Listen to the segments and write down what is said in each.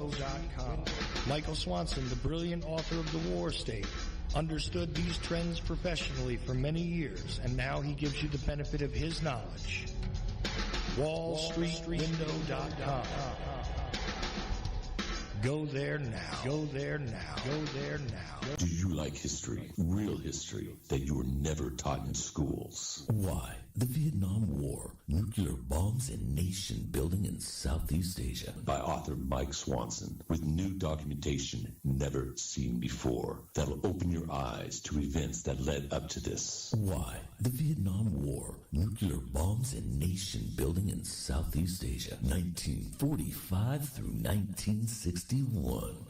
livestream.com. Michael Swanson, the brilliant author of The War State, understood these trends professionally for many years, and now he gives you the benefit of his knowledge. WallStreetWindow.com. Go there now. Go there now. Go there now. Do you like history? Real history that you were never taught in schools? Why? The Vietnam War, nuclear bombs and nation building in Southeast Asia. By author Mike Swanson, with new documentation never seen before. That'll open your eyes to events that led up to this. Why? The Vietnam War, nuclear bombs and nation building in Southeast Asia. 1945 through 1961.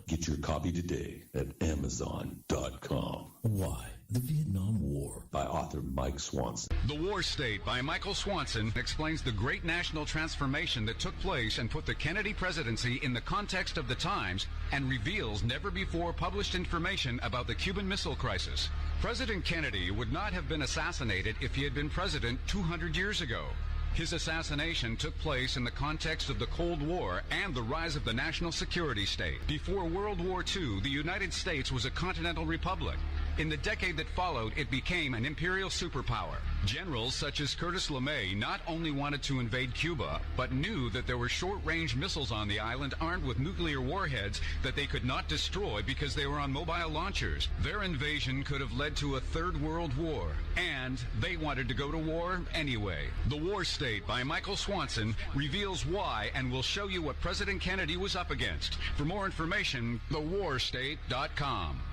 Get your copy today at Amazon.com. Why? The Vietnam War by author Mike Swanson. The War State by Michael Swanson explains the great national transformation that took place and put the Kennedy presidency in the context of the times and reveals never-before published information about the Cuban Missile Crisis. President Kennedy would not have been assassinated if he had been president 200 years ago. His assassination took place in the context of the Cold War and the rise of the national security state. Before World War II, the United States was a continental republic. In the decade that followed, it became an imperial superpower. Generals such as Curtis LeMay not only wanted to invade Cuba, but knew that there were short-range missiles on the island armed with nuclear warheads that they could not destroy because they were on mobile launchers. Their invasion could have led to a third world war, and they wanted to go to war anyway. The War State by Michael Swanson reveals why and will show you what President Kennedy was up against. For more information, thewarstate.com.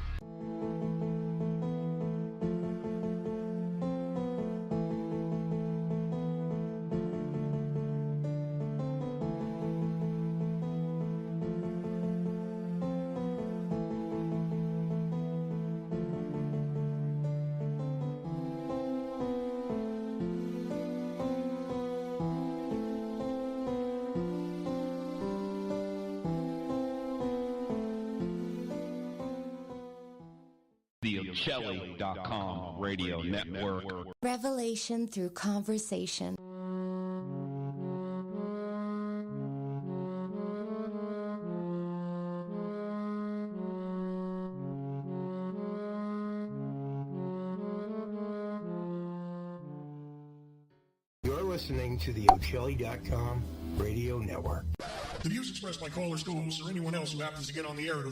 The Ochelli.com radio network. Revelation through conversation. You're listening to the Ochelli.com radio network. The views expressed by callers, schools, or anyone else who happens to get on the air.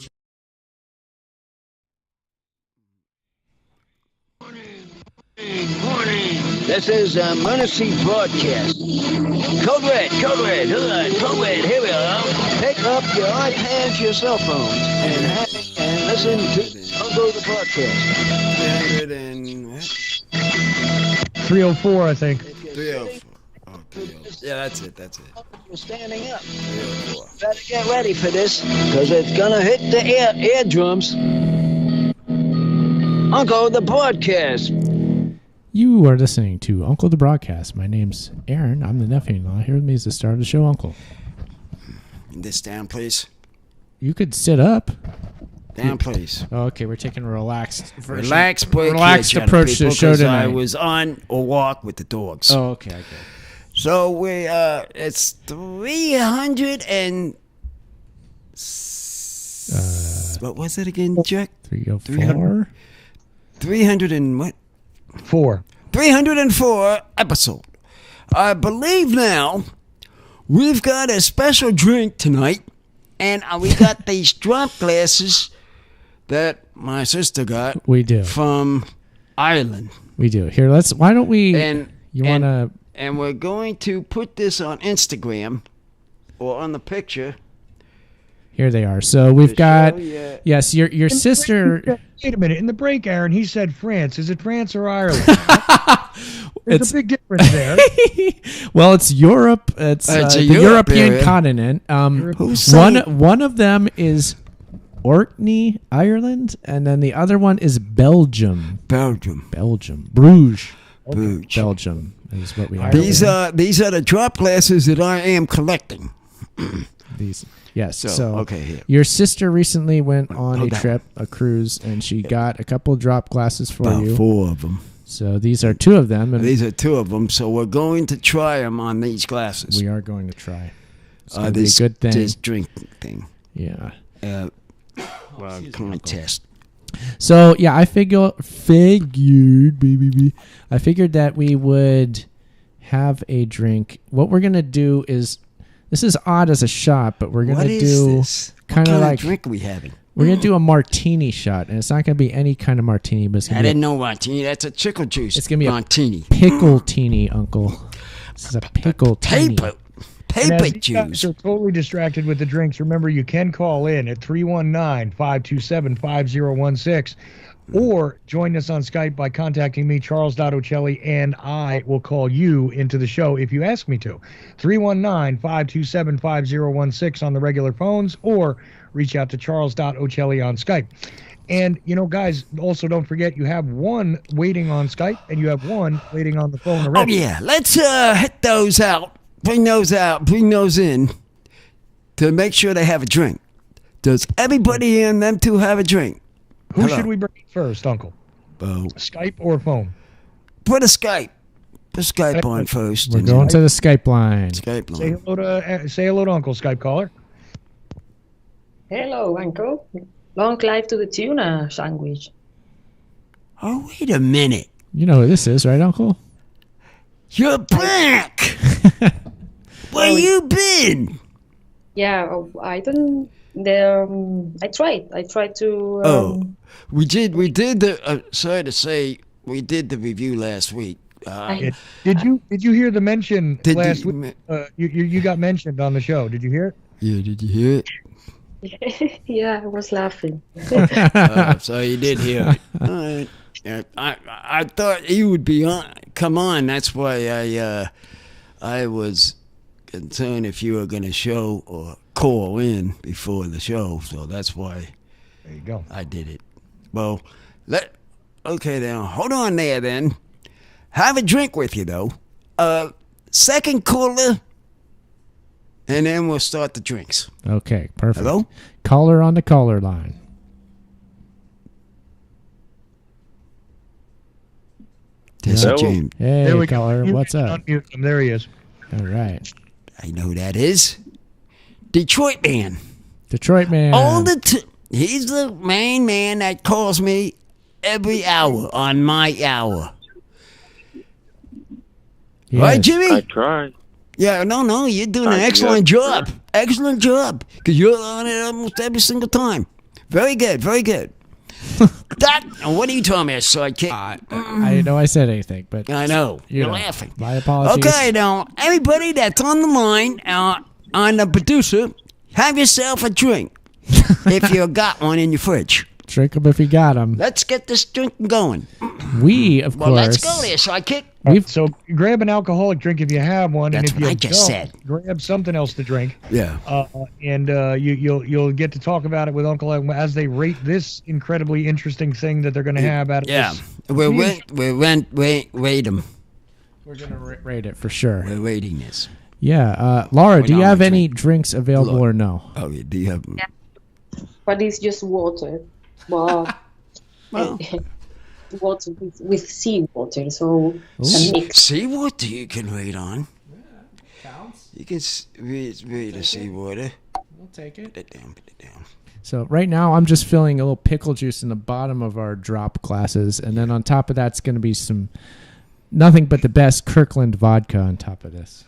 Morning. This is a Mercy broadcast. Code Red, Code Red, Code Red, here we are. Pick up your iPads, your cell phones, and listen to Uncle the broadcast. 304, I think. 304. Okay. Yeah, that's it. You're standing up. 304. Better get ready for this, because it's gonna hit the eardrums. Uncle the broadcast. You are listening to Uncle the Broadcast. My name's Aaron. I'm the nephew-in-law. Here with me is the star of the show, Uncle. This down, please. You could sit up. Down, please. Okay, we're taking a relaxed relaxed approach to the show tonight. I was on a walk with the dogs. Oh, okay. So we it's 300 and what was it again, Jack? 304. 300 and what? 304 episode. I believe now we've got a special drink tonight, and we got these drop glasses that my sister got. We do. From Ireland. We do. Here, why don't we... And we're going to put this on Instagram or on the picture. Here they are. So we've got... Yes, your sister... Wait a minute. In the break, Aaron, he said France. Is it France or Ireland? There's a big difference there. Well, it's Europe. It's the European continent. One of them is Orkney, Ireland, and then the other one is Belgium. Bruges. Belgium is what we have. These are the drop glasses that I am collecting. These. Yes. So okay, here. Your sister recently went on a cruise, and she got a couple of drop glasses for you. About 4 of them. So these are 2 of them. These are 2 of them. So we're going to try them on these glasses. We are going to try. It's going to be a good thing. This drink thing. Yeah. Contest. So yeah, I figured that we would have a drink. What we're gonna do is, this is odd as a shot, but we're gonna do kind of like drink are we having? We're gonna do a martini shot, and it's not gonna be any kind of martini, but it's gonna I didn't know martini. That's a chickle juice. It's gonna be martini. Pickletini, Uncle. This is a pickletini. Paper juice. You guys are totally distracted with the drinks. Remember, you can call in at 319-527-5016 or join us on Skype by contacting me, Charles.Ochelli, and I will call you into the show if you ask me to. 319-527-5016 on the regular phones, or reach out to Charles.Ochelli on Skype. And, guys, also don't forget, you have one waiting on Skype and you have one waiting on the phone already. Oh, yeah. Let's hit those out. Bring those in to make sure they have a drink. Does everybody in them two have a drink? Who should we bring first, Uncle? Skype or phone? Put a Skype. Put Skype on first. We're going to the Skype line. Say hello to Uncle, Skype caller. Hello, Uncle. Long life to the tuna sandwich. Oh, wait a minute. You know who this is, right, Uncle? You're back. Where you been? Yeah, I don't. I tried to. We did. Sorry to say, we did the review last week. Did you hear the mention last week? You got mentioned on the show. Did you hear it? Yeah, did you hear it? Yeah, I was laughing. So you did hear it. All right. I thought you would be on. Come on, that's why I was concerned if you were going to show or call in before the show. So that's why. There you go. I did it. Well, okay then. Hold on there then. Have a drink with you though. Second caller. And then we'll start the drinks. Okay, perfect. Hello? Caller on the caller line. James. Hey, caller. What's up? There he is. All right. I know who that is. Detroit man. Detroit man. He's the main man that calls me every hour on my hour. Yes. Right, Jimmy? I tried. Yeah, no, you're doing an excellent job. Excellent job. Because you're on it almost every single time. Very good, very good. What are you talking about, sidekick? I didn't know I said anything, but I know. You're laughing. My apologies. Okay, now, everybody that's on the line, on the producer, have yourself a drink. If you got one in your fridge. Drink them if you got them. Let's get this drink going. We, of course. Well, let's go there, sidekick. So grab an alcoholic drink if you have one. That's and if what you I just don't, said. Grab something else to drink. Yeah. And you'll get to talk about it with Uncle as they rate this incredibly interesting thing that they're going to have out of this. We'll rate them. We're going to rate it for sure. We're rating this. Yeah. Laura, do you have any drinks available or no? Oh, yeah. Do you have them? Yeah. But it's just water. Well, water with seawater, so a mix. Seawater you can read on. Yeah, counts. You can read the seawater. We'll take it. Put it down. So right now I'm just filling a little pickle juice in the bottom of our drop glasses, and then on top of that's going to be nothing but the best Kirkland vodka on top of this.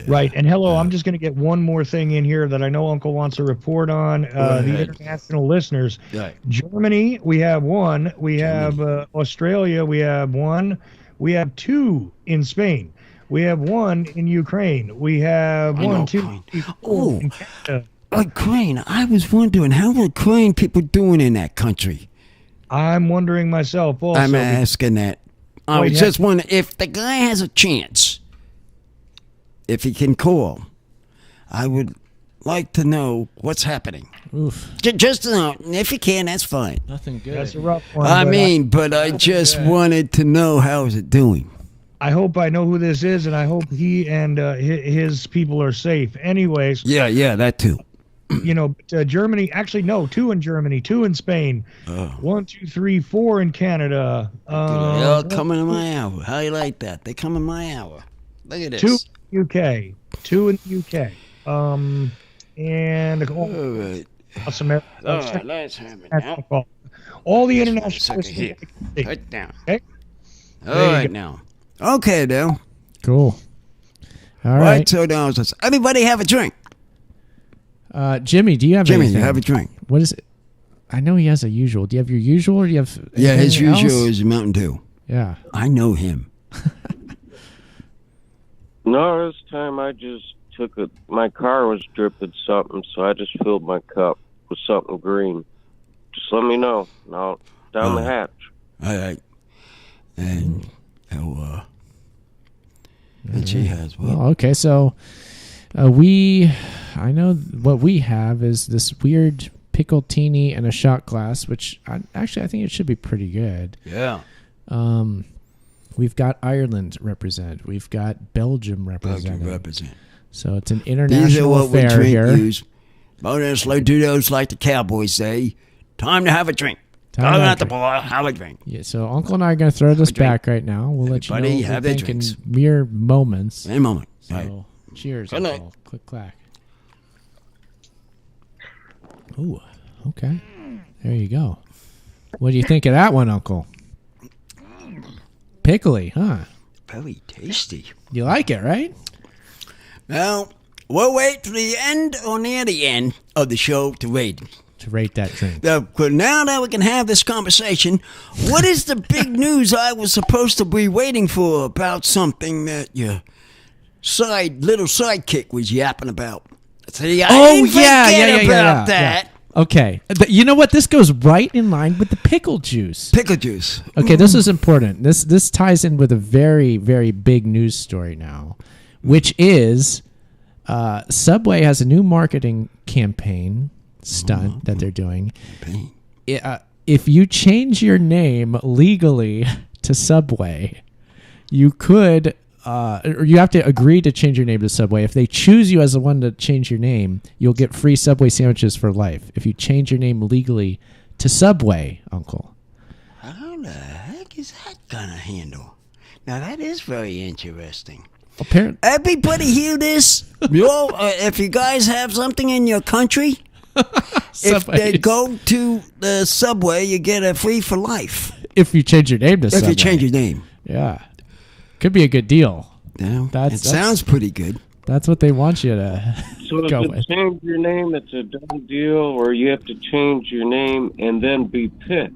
Right. And hello, I'm just going to get one more thing in here that I know Uncle wants to report on. The international listeners. Right. Germany, we have one. We have Australia, we have one. We have two in Spain. We have one in Ukraine. We have one, two, three, four in Canada. Ukraine. I was wondering, how are Ukraine people doing in that country? I'm wondering myself also. I'm asking that. I was just wondering if the guy has a chance. If he can call, I would like to know what's happening. Oof. Just to know. If you can, that's fine. Nothing good. That's a rough one. But I just wanted to know how is it doing. I hope I know who this is, and I hope he and his people are safe. Anyways. Yeah, that too. Germany. Actually, no, two in Germany, two in Spain. 1, 2, 3, 4 in Canada. They all coming in my hour. How you like that? They come in my hour. Look at this. Two in the UK. And all right. Let's have it now. All the international here. Right down. Okay. All right now. Okay, now. Cool. All right. So now let's everybody have a drink. Jimmy, do you have Jimmy, anything? have a drink. What is it? I know he has a usual. Do you have your usual, or do you have? Yeah, his anything usual else? is Mountain Dew. Yeah. I know him. No, this time I just took it. My car was dripping something, so I just filled my cup with something green. Just let me know. Now down the hatch. All right. And and she has one. Well, okay, so I know what we have is this weird pickletini and a shot glass, which I think it should be pretty good. Yeah. We've got Ireland represented. We've got Belgium represented. So it's an international These are what affair we drink here. use. Bonus Ladudos, like the Cowboys say. Time to have a drink. Go out the bar, have a drink. Yeah, so Uncle and I are going to throw this back right now. We'll let you know Everybody what have we their think in drinks. mere moments. In a moment. So, Right. cheers, Good night. Uncle. Click, clack. Ooh, okay. There you go. What do you think of that one, Uncle? Pickly, huh? Very tasty. You like it, right? Now, we'll wait for the end or near the end of the show to rate. To rate that drink. But now that we can have this conversation, what is the big news I was supposed to be waiting for about something that your little sidekick was yapping about? See, I didn't forget about that. Okay. You know what? This goes right in line with the pickle juice. Pickle juice. Okay, this is important. This ties in with a very, very big news story now, which is Subway has a new marketing campaign stunt that they're doing. If you change your name legally to Subway, you could... or you have to agree to change your name to Subway. If they choose you as the one to change your name, you'll get free Subway sandwiches for life. If you change your name legally to Subway, Uncle. How the heck is that gonna handle? Now that is very interesting. Apparently, everybody hear this? If you guys have something in your country, if they go to the Subway, you get a free for life. If you change your name to Subway. If you change your name. Yeah. Could be a good deal. Yeah, it sounds pretty good. That's what they want you to So go if with. you change your name, it's a done deal, or you have to change your name and then be picked.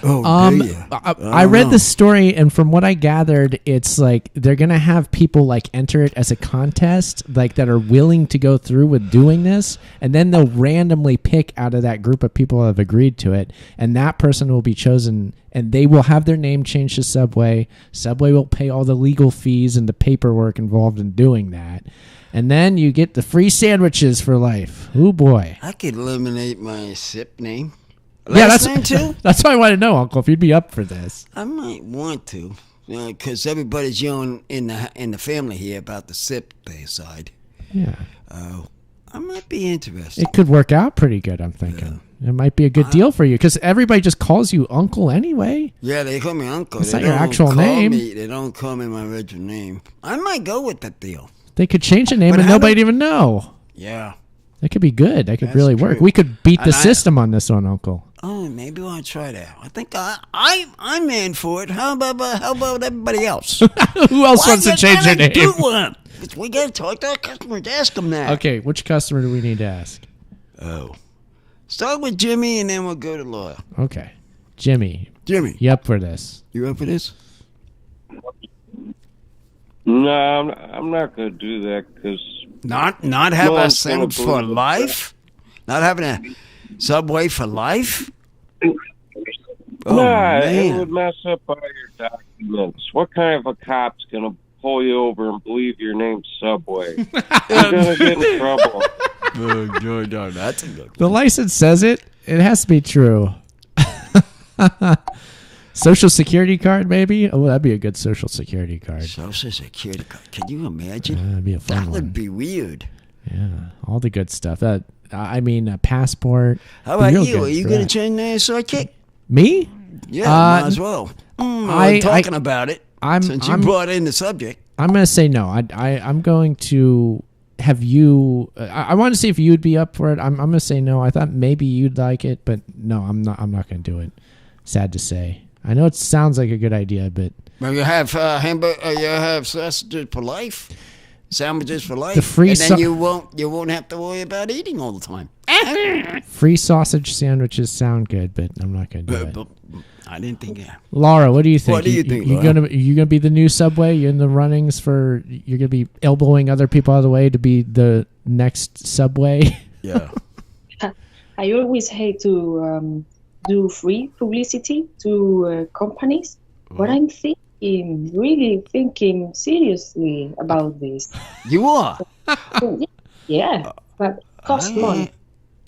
I read the story, and from what I gathered, it's like they're gonna have people like enter it as a contest, like that are willing to go through with doing this, and then they'll randomly pick out of that group of people that have agreed to it, and that person will be chosen, and they will have their name changed to Subway. Subway will pay all the legal fees and the paperwork involved in doing that, and then you get the free sandwiches for life. Oh boy! I could eliminate my SIP name. That's why I want to know, Uncle, if you'd be up for this. I might want to, because everybody's yelling in the family here about the SIP side. Yeah. I might be interested. It could work out pretty good, I'm thinking. It might be a good deal for you, because everybody just calls you Uncle anyway. Yeah, they call me Uncle. It's not your actual name. They don't call me my original name. I might go with that deal. They could change the name and nobody'd even know. Yeah. That could be good. That could really work. We could beat the system on this one, Uncle. Oh, maybe I'll try that. I think I'm in for it. How about everybody else? Who else wants to change their name? We got to talk to our customers to ask them that. Okay, which customer do we need to ask? Start with Jimmy, and then we'll go to Laura. Okay. Jimmy. You up for this? You up for this? No, I'm not going to do that, because... Not have a sandwich for life? Not having a Subway for life? It would mess up all your documents. What kind of a cop's going to pull you over and believe your name's Subway? You're going to get in trouble. No, that's a good one. The license says it. It has to be true. Social security card, maybe? Oh, that'd be a good social security card. Social security card. Can you imagine? That'd be a fun one. That would be weird. Yeah, all the good stuff. A passport. How about you? Are you going to change the sidekick? Me? Yeah, might as well. I'm talking about it. Since you brought in the subject. I'm going to say no. I'm going to have you? I want to see if you'd be up for it. I'm going to say no. I thought maybe you'd like it, but no, I'm not. I'm not going to do it. Sad to say. I know it sounds like a good idea, but well, you have hamburger. You have sausages for life, sandwiches for life, the free and then you won't have to worry about eating all the time. Free sausage sandwiches sound good, but I'm not going to do it. I didn't think that. Laura, what do you think? What do you think? You gonna be the new Subway? You're in the runnings for. You're gonna be elbowing other people out of the way to be the next Subway. Yeah. I always hate to do free publicity to companies, but I'm really thinking seriously about this. You are? Yeah, but cost money.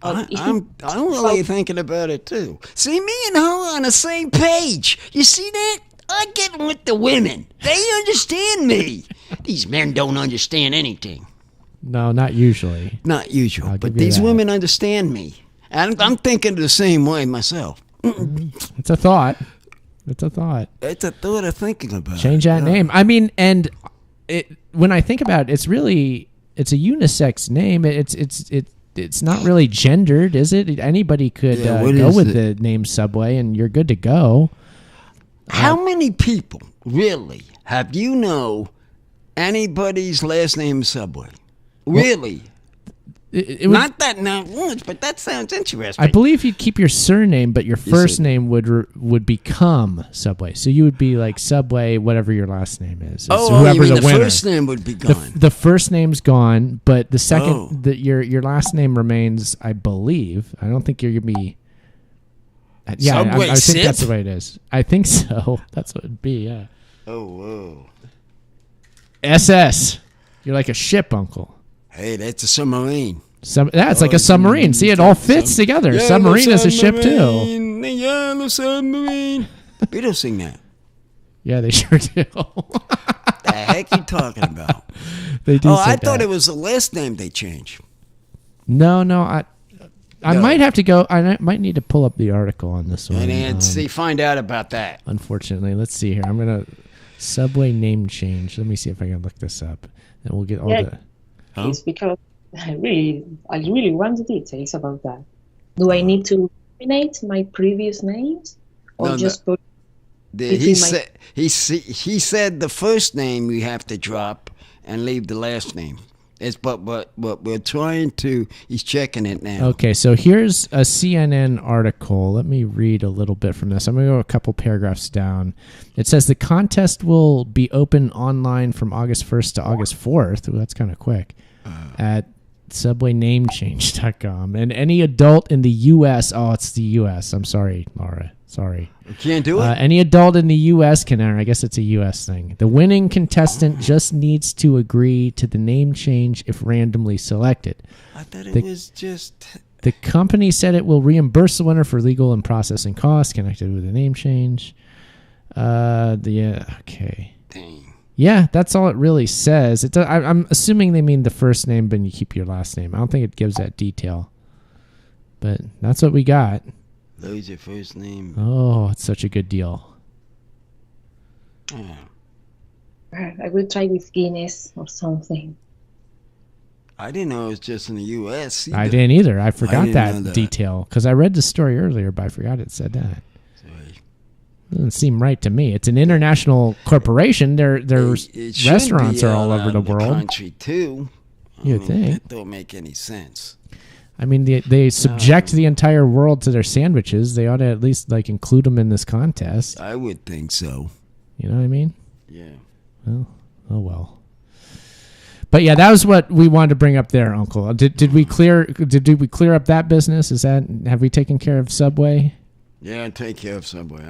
I'm really thinking about it too. See, me and her on the same page. You see that? I get with the women. They understand me. These men don't understand anything. No, not usually. Not usual. But these women understand me. And I'm thinking the same way myself. It's a thought. It's a thought. It's a thought of thinking about. Change that name. I mean, and when I think about it, it's a unisex name. It's not really gendered, is it? Anybody could go with the name Subway, and you're good to go. How many people really have you know anybody's last name Subway? Really? Not once, but that sounds interesting. I believe you'd keep your surname, but your first name would become Subway. So you would be like Subway, whatever your last name is. Whoever the first name would be gone. The first name's gone, but the second your last name remains, I believe. I don't think you're gonna be. Yeah, I think that's the way it is. I think so. That's what it'd be. Yeah. Oh, whoa. SS. You're like a ship, Uncle. Hey, that's a submarine. It's like a submarine. See, it all fits together. Submarine is a ship, too. The yellow submarine. We don't sing that. Yeah, they sure do. The heck you talking about? They do. I thought it was the last name they changed. No, I might have to go. I might need to pull up the article on this one. And find out about that. Unfortunately, let's see here. I'm gonna Subway name change. Let me see if I can look this up, and we'll get all the. It's because I really want the details about that. Do I need to eliminate my previous names, or just put? He said the first name you have to drop and leave the last name. But we're trying to. He's checking it now. Okay, so here's a CNN article. Let me read a little bit from this. I'm going to go a couple paragraphs down. It says the contest will be open online from August 1st to August 4th. Ooh, that's kind of quick. At subwaynamechange.com. And any adult in the U.S. Oh, it's the U.S. I'm sorry, Laura. Sorry. You can't do it? Any adult in the U.S. can enter. I guess it's a U.S. thing. The winning contestant just needs to agree to the name change if randomly selected. I thought it was just... The company said it will reimburse the winner for legal and processing costs connected with the name change. Okay. Dang. Yeah, that's all it really says. I'm assuming they mean the first name, but you keep your last name. I don't think it gives that detail. But that's what we got. Lose your first name. Oh, it's such a good deal. I will try with Guinness or something. I didn't know it was just in the U.S. I didn't either. I forgot that detail because I read the story earlier, but I forgot it said that. Doesn't seem right to me. It's an international corporation. Their restaurants are all over the world. Country too. You'd think that don't make any sense. I mean, they subject the entire world to their sandwiches. They ought to at least include them in this contest. I would think so. You know what I mean? Yeah. Well, oh well. But yeah, that was what we wanted to bring up there, Uncle. Did we clear up that business? Have we taken care of Subway? Yeah, take care of Subway.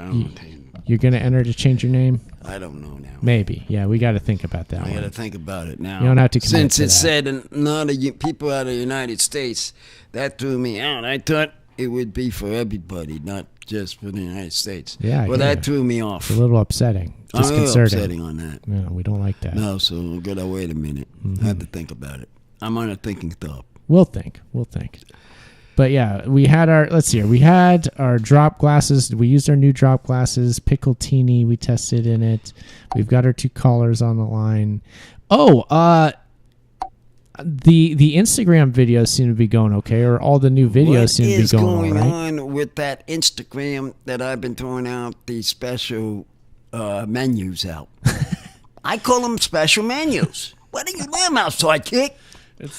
You're going to enter to change your name? I don't know now. Maybe. Yeah, we got to think about that. I got to think about it now. You don't have to commit Since to it that. said none of people out of the United States, that threw me out. I thought it would be for everybody, not just for the United States. Yeah. Well, that threw me off. It's a little upsetting. Disconcerting. A little upsetting on that. Yeah, we don't like that. No, so we got to wait a minute. I have to think about it. I'm on a thinking thought. We'll think. But yeah, we had our drop glasses. We used our new drop glasses, pickletini. We tested in it. We've got our two callers on the line. Oh, the Instagram videos seem to be going okay, or all the new videos seem to be going all right. What is going on with that Instagram that I've been throwing out these special menus out? I call them special menus. What are you laughing about, sidekick?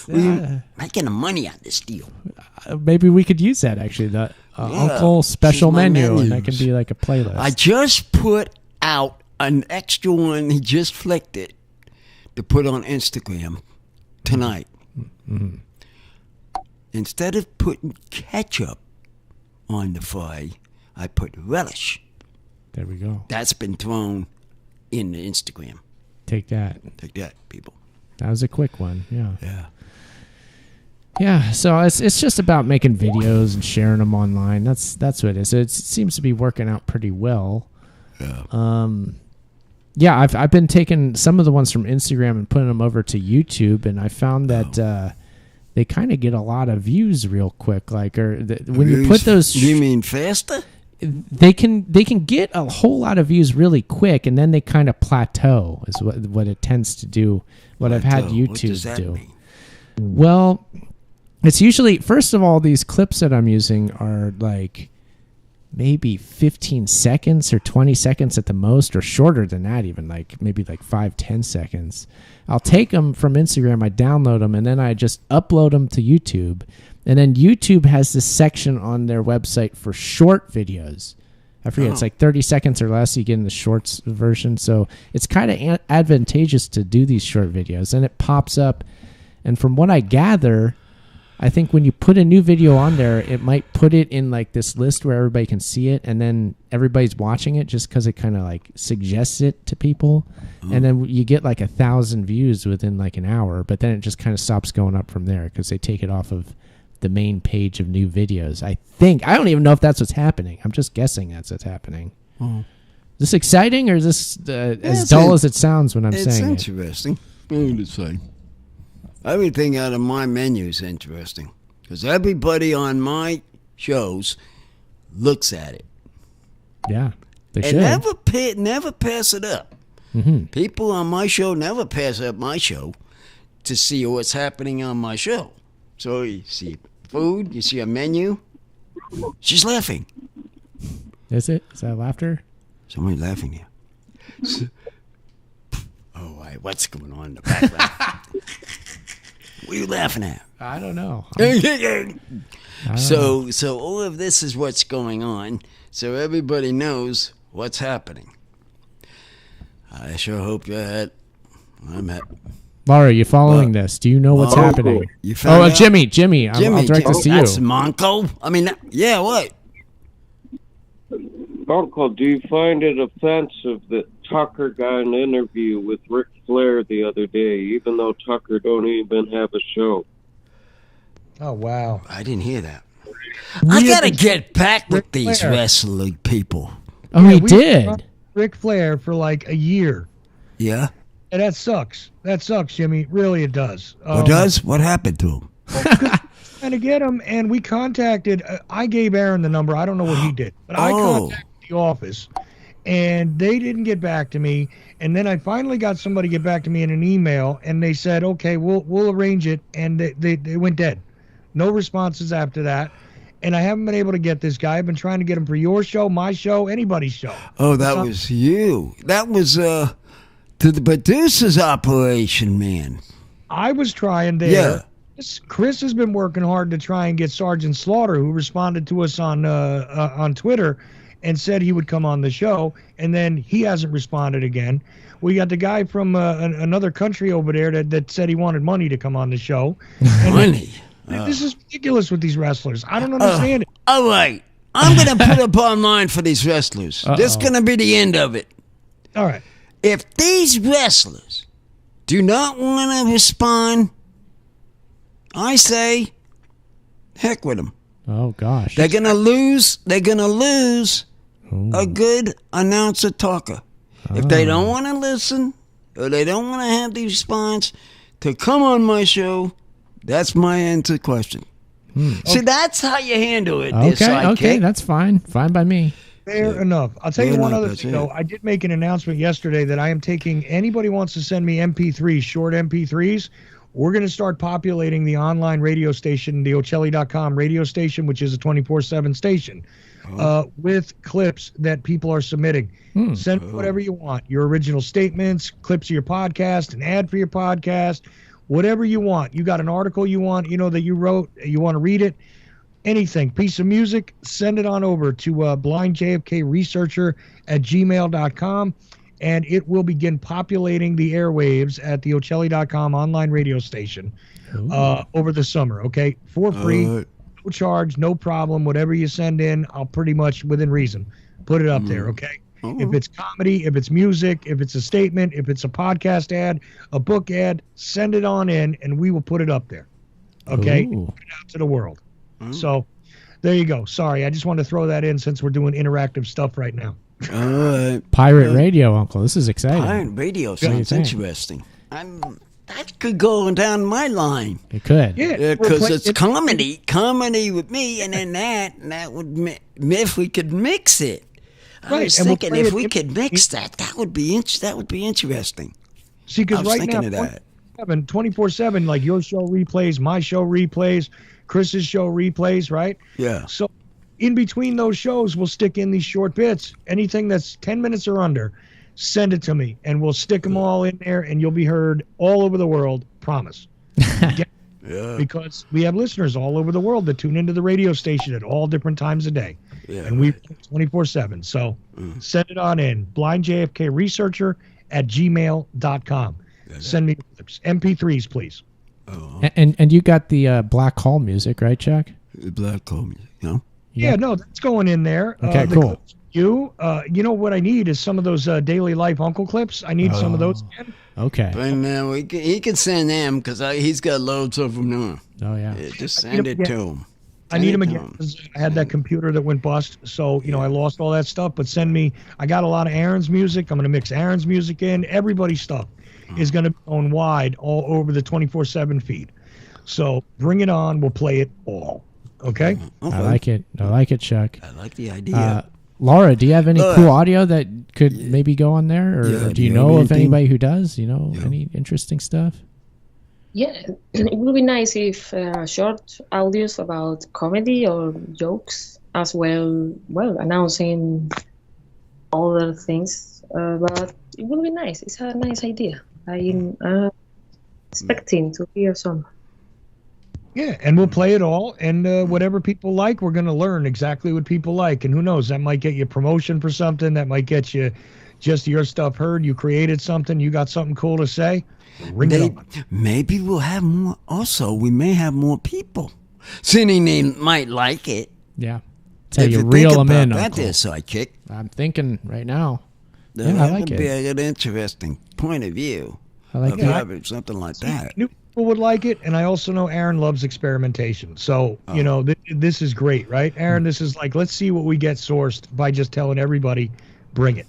We're making the money on this deal. Maybe we could use that, actually. The Uncle special menu, and that can be like a playlist. I just put out an extra one. He just flicked it to put on Instagram tonight. Mm-hmm. Instead of putting ketchup on the fry, I put relish. There we go. That's been thrown in the Instagram. Take that. Take that, people. That was a quick one. Yeah. Yeah. Yeah, so it's just about making videos and sharing them online. That's what it is. So it seems to be working out pretty well. Yeah. Yeah, I've been taking some of the ones from Instagram and putting them over to YouTube, and I found that they kind of get a lot of views real quick. Like, when you put those, you mean faster? They can get a whole lot of views really quick, and then they kind of plateau. Is what it tends to do. What I've had YouTube do. Mean? Well, it's usually, first of all, these clips that I'm using are like maybe 15 seconds or 20 seconds at the most, or shorter than that, even like maybe like 5-10 seconds. I'll take them from Instagram, I download them, and then I just upload them to YouTube. And then YouTube has this section on their website for short videos. I forget, it's like 30 seconds or less. You get in the shorts version. So it's kind of advantageous to do these short videos. And it pops up. And from what I gather, I think when you put a new video on there, it might put it in like this list where everybody can see it, and then everybody's watching it just because it kind of like suggests it to people. And then you get like 1,000 views within like an hour, but then it just kind of stops going up from there because they take it off of the main page of new videos. I think. I don't even know if that's what's happening. I'm just guessing that's what's happening. Is this exciting, or is this as dull as it sounds when I'm saying it? It's interesting. I'm just saying. Everything out of my menu is interesting because everybody on my shows looks at it. Yeah, they and should. never pass it up. Mm-hmm. People on my show never pass up my show to see what's happening on my show. So you see food, you see a menu. She's laughing. Is it? Is that laughter? Somebody laughing here. What's going on in the background? What are you laughing at? I don't know. So all of this is what's going on. So everybody knows what's happening. I sure hope that I'm happy. Laura, you following this? Do you know what's happening? You found out? Jimmy. I'll direct this to you. That's Monko. I mean, yeah, what? Uncle, do you find it offensive that Tucker got an interview with Ric Flair the other day, even though Tucker don't even have a show? Oh, wow. I didn't hear that. I got to get back with these wrestling people. Oh, he did? Ric Flair for like a year. Yeah? And that sucks. That sucks, Jimmy. Really, it does. It does? What happened to him? Trying to get him, and we contacted, I gave Aaron the number. I don't know what he did. But I contacted the office, and they didn't get back to me. And then I finally got somebody to get back to me in an email, and they said, okay, we'll arrange it. And they went dead. No responses after that. And I haven't been able to get this guy. I've been trying to get him for your show, my show, anybody's show. Oh, that was you. That was to the producer's operation, man. I was trying there. Yeah. Chris has been working hard to try and get Sergeant Slaughter, who responded to us on Twitter and said he would come on the show, and then he hasn't responded again. We got the guy from another country over there that said he wanted money to come on the show. Money? This is ridiculous with these wrestlers. I don't understand it. All right. I'm going to put up online for these wrestlers. This is going to be the end of it. All right. If these wrestlers do not want to respond, I say, heck with them. Oh, gosh. They're going to lose. They're going to lose a good announcer talker. If they don't want to listen or they don't want to have the response to come on my show, that's my answer question. See, that's how you handle it. Okay, that's fine. Fine by me. Fair enough. I'll tell you one other thing, though. I did make an announcement yesterday that I am taking, anybody wants to send me MP3s, short MP3s, we're going to start populating the online radio station, the Ochelli.com radio station, which is a 24/7 station, with clips that people are submitting. Send whatever you want, your original statements, clips of your podcast, an ad for your podcast, whatever you want. You got an article you want, that you wrote, you want to read it, anything, piece of music, send it on over to blindjfkresearcher@gmail.com, and it will begin populating the airwaves at the Ochelli.com online radio station over the summer, okay? For free, no charge, no problem. Whatever you send in, I'll pretty much, within reason, put it up there, okay? If it's comedy, if it's music, if it's a statement, if it's a podcast ad, a book ad, send it on in, and we will put it up there, okay? Put it out to the world. So there you go. Sorry, I just wanted to throw that in since we're doing interactive stuff right now. Pirate radio, Uncle. This is exciting. Pirate radio sounds interesting. That could go down my line. It could. Yeah, because it's comedy with me, and then that would, if we could mix it. I was thinking if we could mix that would be interesting. See, because right now, 24/7, like your show replays, my show replays, Chris's show replays, right? Yeah. So in between those shows, we'll stick in these short bits. Anything that's 10 minutes or under, send it to me, and we'll stick them all in there, and you'll be heard all over the world. Promise. Yeah. Because we have listeners all over the world that tune into the radio station at all different times of day. Yeah, and we 24/7. So send it on in. blindjfkresearcher@gmail.com. Send me MP3s, please. And you got the Black Hole music, right, Chuck? The Black Hole music, no? Yeah, no, that's going in there. Okay, cool. You know what I need is some of those daily life uncle clips. I need some of those again. Okay. But he can send them because he's got loads of them now. Oh, yeah. Just send it to him. I need them again because I had that computer that went bust. So, I lost all that stuff. But send me, I got a lot of Aaron's music. I'm going to mix Aaron's music in. Everybody's stuff is going to be on wide all over the 24/7 feed. So bring it on. We'll play it all. Okay? I like it. I like it, Chuck. I like the idea. Laura, do you have any cool audio that could maybe go on there? Or do you know of anybody who does? Any interesting stuff? Yeah, it would be nice if short audios about comedy or jokes as well, announcing other things. But it would be nice. It's a nice idea. I'm expecting to hear some. Yeah, and we'll play it all, and whatever people like, we're going to learn exactly what people like. And who knows, that might get you promotion for something. That might get you just your stuff heard. You created something. You got something cool to say. Maybe we'll have more. Also, we may have more people. Sitting they might like it. Yeah. Tell you reel them in. That there, sidekick. I'm thinking right now. That would be an interesting point of view. I like having something like that. People would like it, and I also know Aaron loves experimentation. So, this is great, right? Aaron, this is like, let's see what we get sourced by just telling everybody, bring it.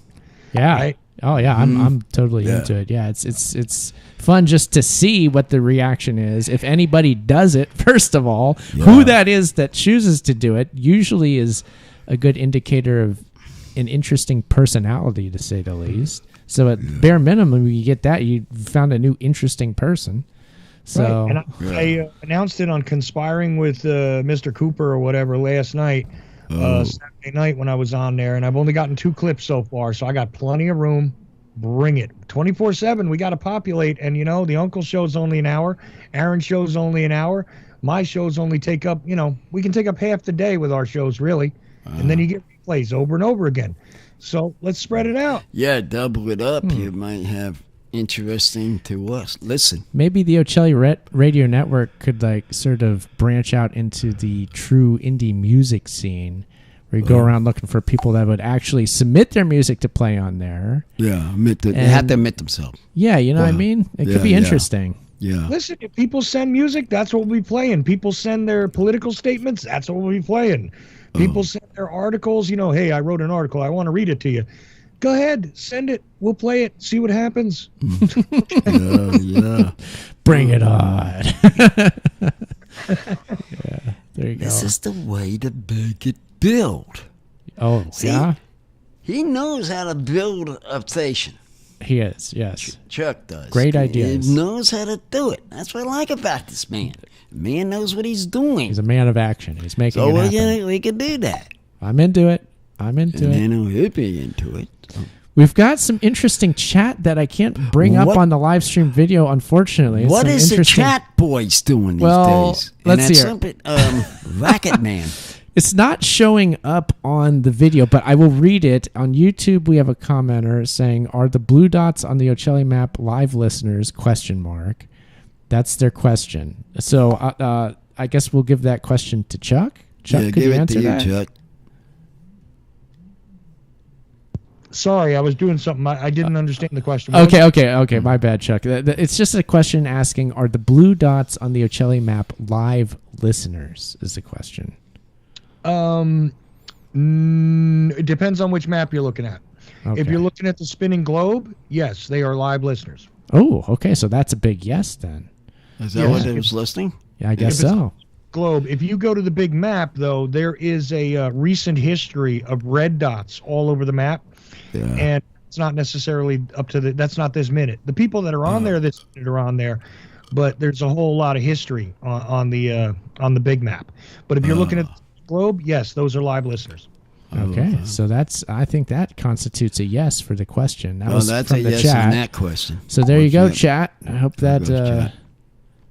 Yeah. Right? Oh yeah, I'm totally into it. Yeah, it's fun just to see what the reaction is. If anybody does it, first of all, who that is that chooses to do it usually is a good indicator of an interesting personality, to say the least. So at bare minimum, you get that, you found a new interesting person. So right. And I announced it on Conspiring with Mr. Cooper or whatever last night. Saturday night when I was on there, and I've only gotten 2 clips so far, so I got plenty of room. Bring it. 24/7, we got to populate, and the Uncle show's only an hour, Aaron's show's only an hour, my shows only take up, we can take up half the day with our shows, really, and then you get replays over and over again. So let's spread it out. Yeah, double it up. You might have interesting to us. Listen, maybe the Ochelli Radio Network could sort of branch out into the true indie music scene, where you go around looking for people that would actually submit their music to play on there. Yeah, they have to admit themselves. Yeah, what I mean? It could be interesting. Yeah. Listen, if people send music, that's what we'll be playing. People send their political statements, that's what we'll be playing. People send their articles, hey, I wrote an article, I want to read it to you. Go ahead, send it. We'll play it. See what happens. Yeah. Bring it on. There you go. This is the way to make it build. Oh, see, yeah? He knows how to build a station. He is, yes. Chuck does. Great ideas. He knows how to do it. That's what I like about this man. The man knows what he's doing. He's a man of action. He's making it happen. So we can do that. I'm into it. He'll be into it. So. We've got some interesting chat that I can't bring up on the live stream video, unfortunately. What is the chat boys doing these days? Let's see. Racket Man. It's not showing up on the video, but I will read it. On YouTube, we have a commenter saying, "Are the blue dots on the Ochelli map live listeners?" ? That's their question. So I guess we'll give that question to Chuck. Chuck, could you answer that? Chuck. Sorry, I was doing something. I didn't understand the question. Okay. My bad, Chuck. It's just a question asking, are the blue dots on the Ochelli map live listeners, is the question. It depends on which map you're looking at. Okay. If you're looking at the spinning globe, yes, they are live listeners. Oh, okay. So that's a big yes then. Is that what it was listening? Yeah, I guess so. Globe. If you go to the big map, though, there is a recent history of red dots all over the map. Yeah. And it's not necessarily up to that's not this minute. The people that are on there this minute are on there, but there's a whole lot of history on the big map. But if you're looking at the globe, yes, those are live listeners. Okay, so I think that constitutes a yes for the question. That's from the yes chat. On that question. So there you go, chat. I hope that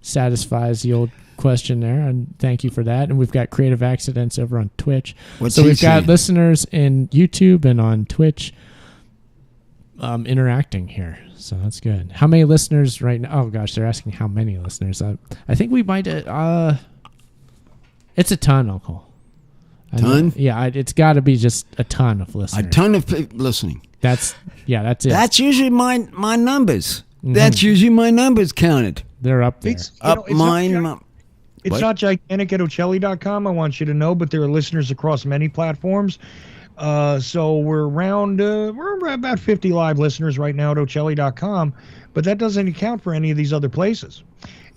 satisfies the old question there, and thank you for that. And we've got Creative Accidents over on Twitch. So we've got listeners in YouTube and on Twitch interacting here, so that's good. How many listeners right now? Oh gosh, they're asking how many listeners. I think we might it's a ton, Uncle. Ton? Yeah, it's got to be just a ton of listeners. A ton of listening. That's it. That's usually my numbers. Mm-hmm. That's usually my numbers counted. They're up there. It's not gigantic at Ochelli.com, I want you to know, but there are listeners across many platforms. So we're about 50 live listeners right now at Ochelli.com, but that doesn't account for any of these other places.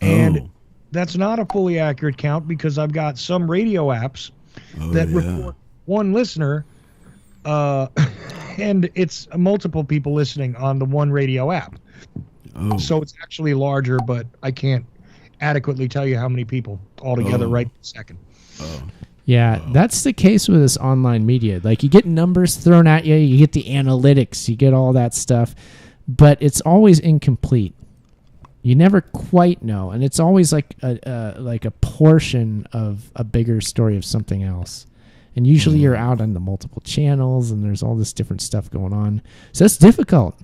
And that's not a fully accurate count because I've got some radio apps that report one listener, and it's multiple people listening on the one radio app. So it's actually larger, but I can't adequately tell you how many people altogether right this second. Yeah, that's the case with this online media. Like, you get numbers thrown at you, you get the analytics, you get all that stuff, but it's always incomplete. You never quite know, and it's always like a portion of a bigger story of something else. And usually you're out on the multiple channels, and there's all this different stuff going on. So it's difficult.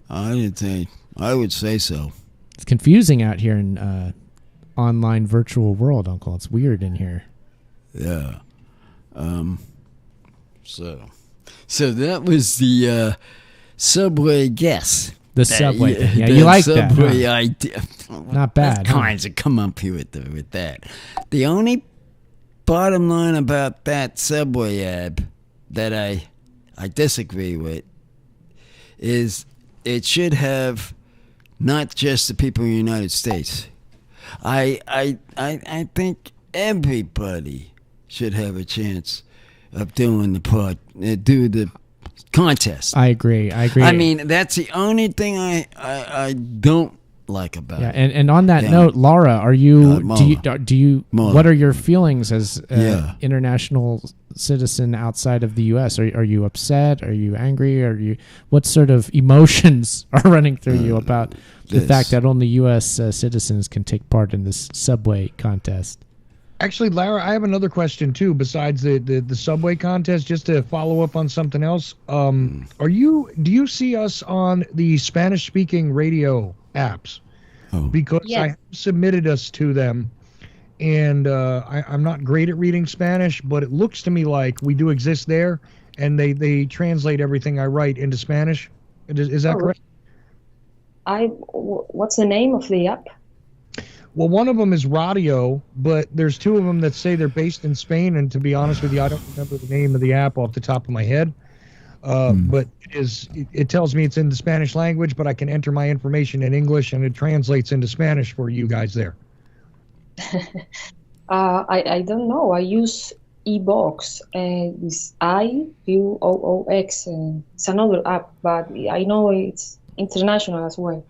I would say so. It's confusing out here in online virtual world, Uncle. It's weird in here. Yeah. So that was the subway guess. The subway thing. Yeah, you like that. Subway idea. Not bad. Kinds of come up here with that. The only bottom line about that subway ad that I disagree with is it should have not just the people in the United States. I think everybody should have a chance of doing the contest. I agree. I mean, that's the only thing I don't like about it. And on that note, Laura, are you do you what are your feelings as an international citizen outside of the U.S.? Are you upset? Are you angry? What sort of emotions are running through you about the fact that only U.S. citizens can take part in this subway contest? Actually, Lara, I have another question too. Besides the subway contest, just to follow up on something else. Do you see us on the Spanish-speaking radio apps? Because I submitted us to them, and I'm not great at reading Spanish, but it looks to me like we do exist there, and they translate everything I write into Spanish. Is that correct? What's the name of the app? Well, one of them is Radio, but there's two of them that say they're based in Spain, and to be honest with you, I don't remember the name of the app off the top of my head. But it tells me it's in the Spanish language, but I can enter my information in English, and it translates into Spanish for you guys there. I don't know. I use eBox. It's iVoox. It's another app, but I know it's international as well.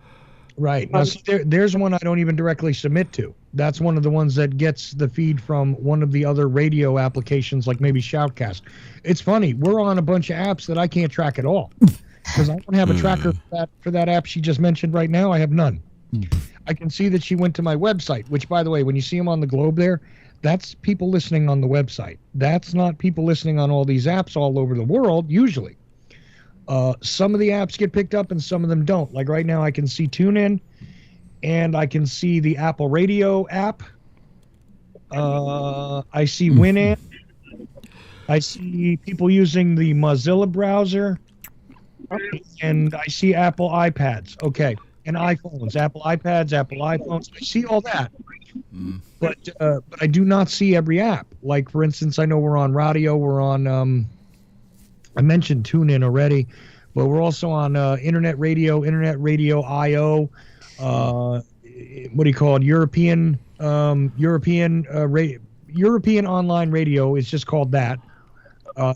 Right. Now, see, there's one I don't even directly submit to. That's one of the ones that gets the feed from one of the other radio applications, like maybe Shoutcast. It's funny. We're on a bunch of apps that I can't track at all because I don't have a tracker for that app she just mentioned right now. I have none. I can see that she went to my website, which, by the way, when you see them on the globe there, that's people listening on the website. That's not people listening on all these apps all over the world, usually. Some of the apps get picked up and some of them don't. Like right now I can see TuneIn and I can see the Apple Radio app. I see Winamp. I see people using the Mozilla browser. And I see Apple iPads. Okay. And iPhones. Apple iPads, Apple iPhones. I see all that. But I do not see every app. Like, for instance, I know we're on radio. We're on... I mentioned TuneIn already, but we're also on Internet Radio IO. What do you call it? European Online Radio is just called that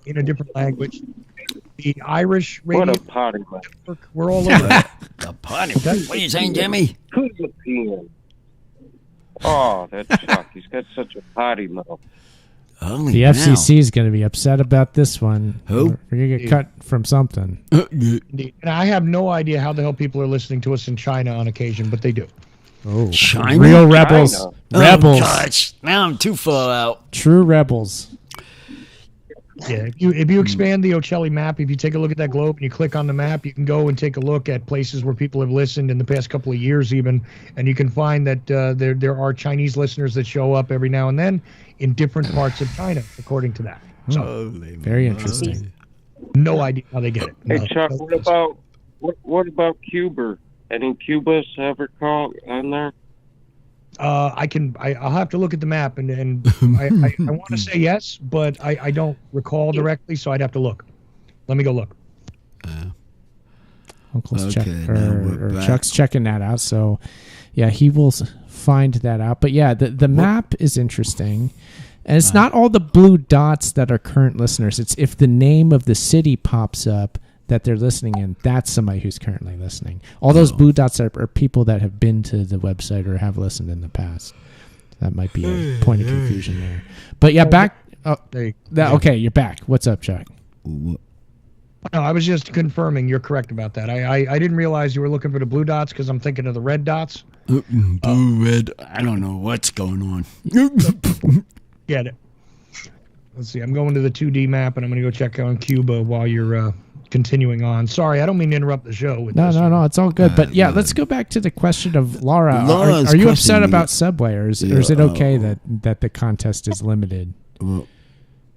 in a different language. The Irish Radio. What a potty mouth. We're all over that. The potty. What are you saying, Jimmy? European. Oh, that Chuck. He's got such a potty mouth. The FCC is going to be upset about this one. Who? We're going to get cut from something. And I have no idea how the hell people are listening to us in China on occasion, but they do. Oh, China? Real rebels. China. Rebels. Oh, gosh. Now I'm too far out. True rebels. Yeah, if you expand the Ochelli map, if you take a look at that globe and you click on the map, you can go and take a look at places where people have listened in the past couple of years even, and you can find that there are Chinese listeners that show up every now and then in different parts of China, according to that. So, very interesting. No idea how they get it. Hey, No. Chuck, what about Cuba? Any Cubas ever call on there? I'll have to look at the map, and I want to say yes, but I don't recall directly, so I'd have to look. Let me go look. Uncle's Chuck's checking that out, so yeah, he will find that out. But yeah, the map is interesting, and it's not all the blue dots that are current listeners. It's if the name of the city pops up that they're listening in, that's somebody who's currently listening. All those blue dots are people that have been to the website or have listened in the past. That might be a point of confusion there. But yeah, back. Okay, you're back. What's up, Chuck? No, I was just confirming you're correct about that. I didn't realize you were looking for the blue dots because I'm thinking of the red dots. Red. I don't know what's going on. Get it. Let's see. I'm going to the 2D map, and I'm going to go check on Cuba while you're continuing on. Sorry, I don't mean to interrupt the show. With No, it's all good. But yeah, let's go back to the question of Laura. Are you upset about Subway, or is it okay that the contest is limited? I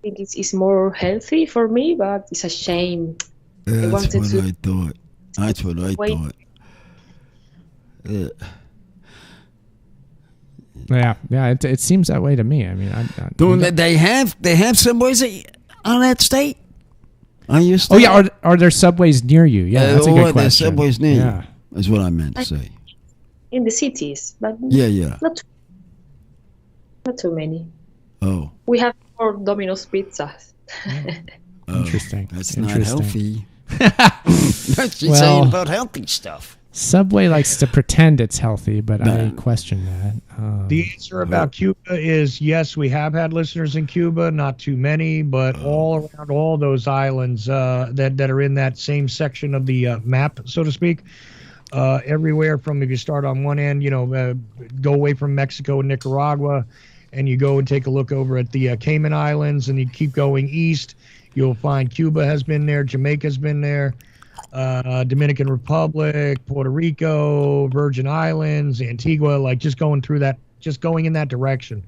think it's more healthy for me, but it's a shame. That's what I thought. That's what I thought. Yeah. It seems that way to me. I mean, they have Subways on that state. Oh yeah, are there Subways near you? Yeah, that's a good question. Subways near you. Is what I meant to say. In the cities, but yeah, not too many. Oh, we have more Domino's pizzas. Interesting. That's not healthy. She's Well, saying about healthy stuff. Subway likes to pretend it's healthy, but I question that. The answer about Cuba is yes, we have had listeners in Cuba, not too many, but all around all those islands that are in that same section of the map, so to speak. Everywhere from, if you start on one end, go away from Mexico and Nicaragua, and you go and take a look over at the Cayman Islands, and you keep going east, you'll find Cuba has been there, Jamaica's been there. Dominican Republic, Puerto Rico, Virgin Islands, Antigua, like just going in that direction.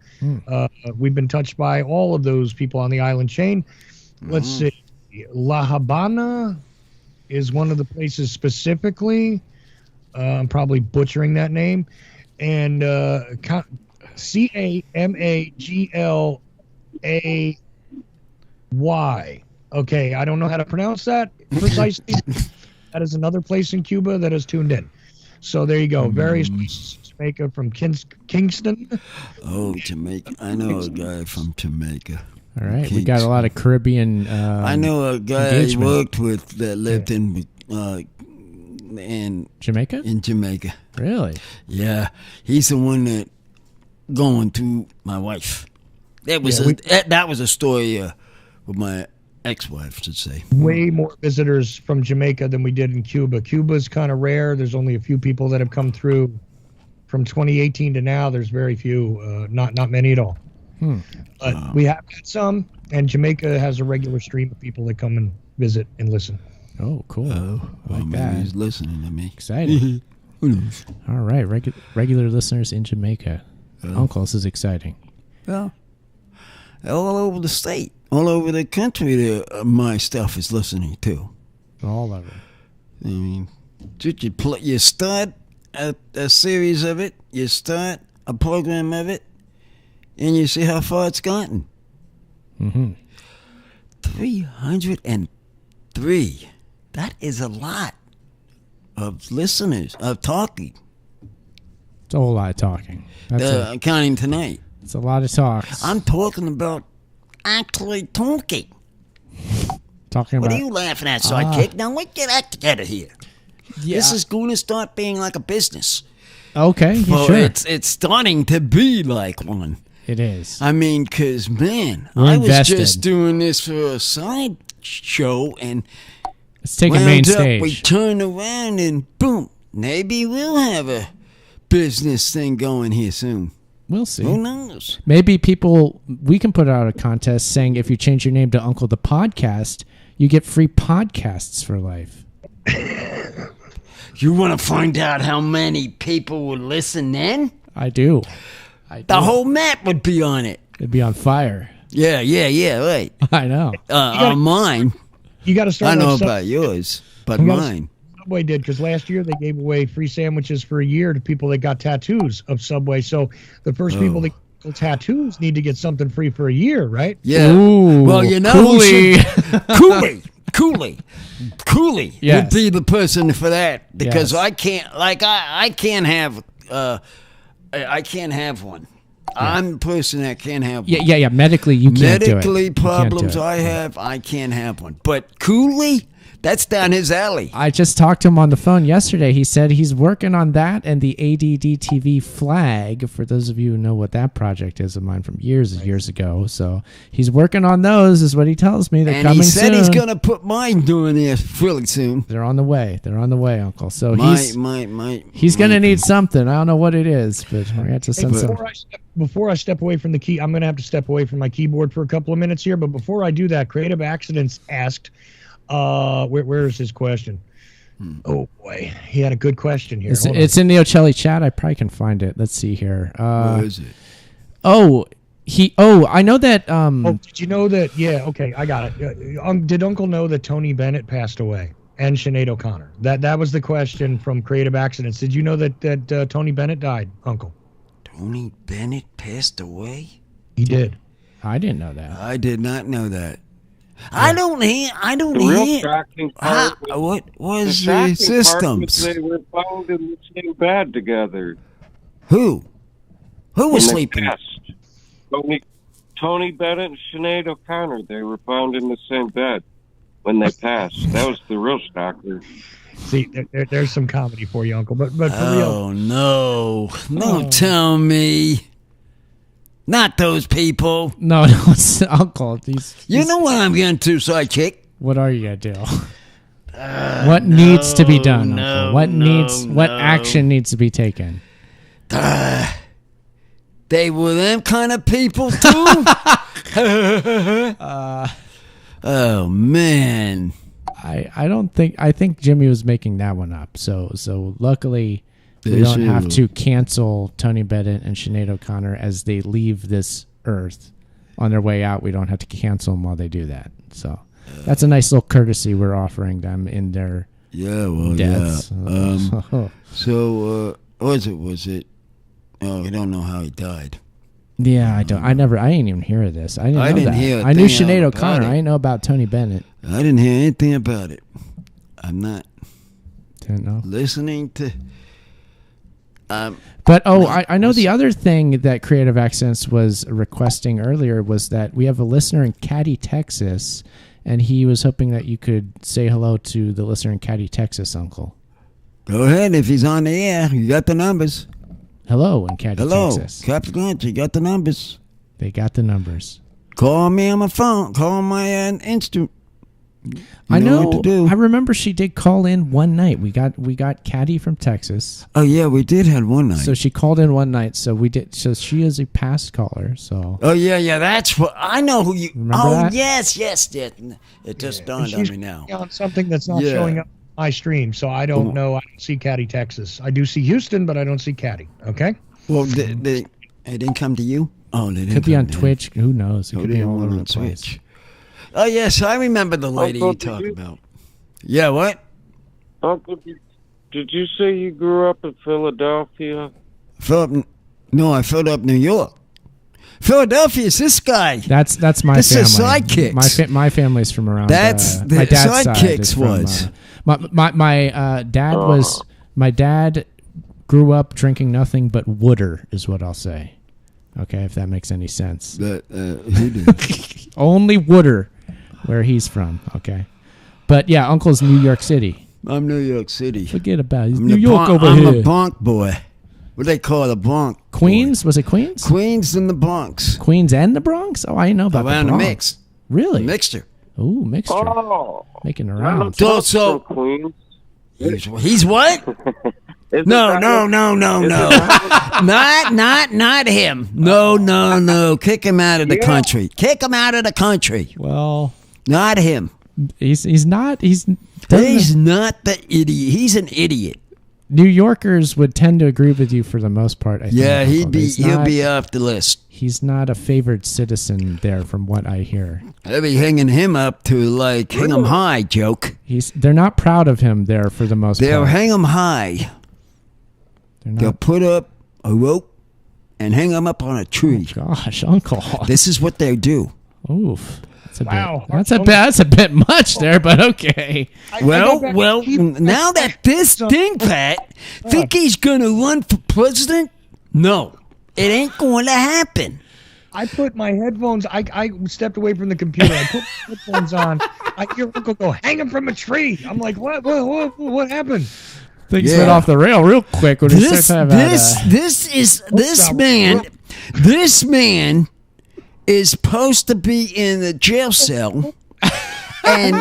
We've been touched by all of those people on the island chain. Let's see. La Habana is one of the places specifically. I'm probably butchering that name. And Camaglay. Okay, I don't know how to pronounce that precisely. That is another place in Cuba that is tuned in. So there you go. Various places in Jamaica from Kingston. Oh, Jamaica. I know a guy from Jamaica. All right, we got a lot of Caribbean I know a guy I worked with that lived in in Jamaica. In Jamaica. Really? Yeah, he's the one that going to my wife. That was that was a story with my ex-wife, I should say. Way more visitors from Jamaica than we did in Cuba. Cuba's kind of rare. There's only a few people that have come through. From 2018 to now, there's very few, not many at all. But we have had some, and Jamaica has a regular stream of people that come and visit and listen. Oh, cool. Well, maybe he's listening to me. Exciting. Who knows? All right, regular listeners in Jamaica. Uncle, this is exciting. Well, all over the state, all over the country, my stuff is listening to. All over. I mean, you start a series of it, you start a program of it, and you see how far it's gotten. 303. That is a lot of listeners, of talking. It's a whole lot of talking. Counting tonight. It's a lot of talks. I'm talking about actually talking. Talking about. What are you laughing at, sidekick? Now, let's get that together here. Yeah. This is going to start being like a business. Okay, well, sure. It's starting to be like one. It is. I mean, because, man, We're I invested. was just doing this for a side show, and it's taking main stage. We turn around and boom, maybe we'll have a business thing going here soon. We'll see. Who knows? Maybe we can put out a contest saying if you change your name to Uncle the Podcast, you get free podcasts for life. You want to find out how many people would listen then? I do. The whole map would be on it. It'd be on fire. Yeah, right. I know. On mine. You got to start. I know about yours, but mine. Subway did, because last year they gave away free sandwiches for a year to people that got tattoos of Subway. So the first people that get tattoos need to get something free for a year, right? Yeah. Ooh, well, you know, Cooley would be the person for that, because I can't, like, I can't have one. I'm the person that can't have one. Yeah. Medically, you can't do it. Medically problems I have, I can't have one. But Cooley, that's down his alley. I just talked to him on the phone yesterday. He said he's working on that and the ADD TV flag. For those of you who know what that project is of mine from years ago. So he's working on those, is what he tells me. They're coming soon. And he said he's going to put mine doing this really soon. They're on the way. Uncle. So he's going to need something. I don't know what it is, but we're going to have to send some. Before I step away from the key, I'm going to have to step away from my keyboard for a couple of minutes here. But before I do that, Creative Accidents asked, where is his question? Oh boy, he had a good question here. It's in the Ochelli chat. I probably can find it. Let's see here. Where is it? I know that. Did you know that? Yeah, okay, I got it. Did Uncle know that Tony Bennett passed away and Sinead O'Connor? That was the question from Creative Accidents. Did you know that Tony Bennett died, Uncle? Tony Bennett passed away? He did. I didn't know that. I did not know that. I don't hear. The real shocking part. What was the systems? They were found in the same bed together. Who was sleeping? Tony Bennett and Sinead O'Connor. They were found in the same bed when they passed. That was the real shocker. See, there's some comedy for you, Uncle. But for real. Oh no! Don't tell me. Not those people. No, it's Uncle. You know what I'm getting to, sidekick? What are you gonna do? What needs to be done, Uncle? What action needs to be taken? They were them kind of people too. Oh man. I think Jimmy was making that one up. So luckily we don't have to cancel Tony Bennett and Sinead O'Connor as they leave this earth. On their way out, we don't have to cancel them while they do that. So that's a nice little courtesy we're offering them in their deaths. Yeah. So was it? Oh, I don't know how he died. Yeah, I don't. I ain't even hear of this. I didn't hear. I knew Sinead O'Connor. I didn't know about Tony Bennett. I didn't hear anything about it. I'm not. Didn't know. Listening to. But I know the other thing that Creative Accents was requesting earlier was that we have a listener in Caddy, Texas, and he was hoping that you could say hello to the listener in Caddy, Texas, Uncle. Go ahead. If he's on the air, you got the numbers. Hello in Caddy, Texas. Captain Lynch, you got the numbers. They got the numbers. Call me on my phone. Call my instant. I know. What to do. I remember she did call in one night. We got Caddy from Texas. Oh yeah, we did have one night. So she called in one night. So we did. So she is a past caller. So. Oh yeah. That's what I know who you. Remember that? Yes. It just dawned on me now. On something that's not showing up on my stream, so I don't know. I don't see Caddy, Texas. I do see Houston, but I don't see Caddy. Okay. Well, it didn't come to you. Oh, they didn't. Could be on Twitch. Who knows? It could be all over the Twitch. place. Oh yes, I remember the lady you talked about. Yeah, what? Uncle, did you say you grew up in Philadelphia? No, I filled up New York. Philadelphia is this guy. That's my family. This is sidekicks. My family's from around. That's the my dad's sidekicks side was. My dad grew up drinking nothing but water, is what I'll say. Okay, if that makes any sense. Who did? Only water, where he's from. Okay, but yeah, Uncle's New York City. I'm New York City. Forget about it. He's New York over here. I'm a Bronx boy. What do they call it, a Bronx? Queens? Boy. Was it Queens? Queens and the Bronx. Queens and the Bronx? Oh, I know about around the Bronx. The mix. Really? Mixture. Ooh, mixture. Oh, making the rounds. So Queens. He's what? No. Not him. No. Kick him out of the country. Kick him out of the country. Well, not him. He's not the idiot. He's an idiot. New Yorkers would tend to agree with you for the most part. I think, he'll be off the list. He's not a favored citizen there, from what I hear. They'll be hanging him up to like hang him high joke. They're not proud of him there for the most part. They'll hang him high. They'll put up a rope and hang him up on a tree. Oh, gosh, Uncle. This is what they do. Oof. That's a bit much there, but okay. Well, now that this dingbat think he's gonna run for president, no, it ain't going to happen. I put my headphones. I stepped away from the computer. I put my headphones on. I hear Uncle go, "Hang him from a tree." I'm like, "What happened?" Things went off the rail real quick when he starts having This man is supposed to be in the jail cell, and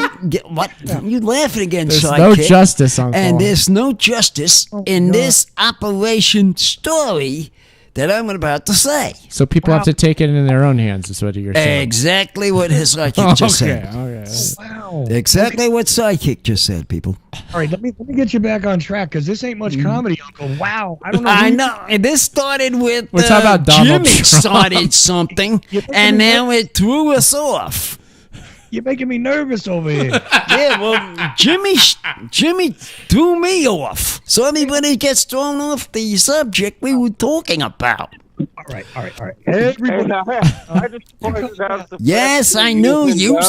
what you laughing again? There's sidekick, no justice, Uncle. And there's no justice in this operation story that I'm about to say. So people have to take it in their own hands, is what you're saying. Exactly what his sidekick just said. Okay. Wow. Exactly what sidekick just said, people. All right, let me get you back on track, because this ain't much comedy, Uncle. Wow. I don't know. I know. And this started with We're talking about Donald Jimmy Trump. started something, and now it threw us off. You're making me nervous over here. Yeah, well, Jimmy threw me off. So everybody gets thrown off the subject we were talking about. All right. Everybody. I just pointed out the yes, I knew you.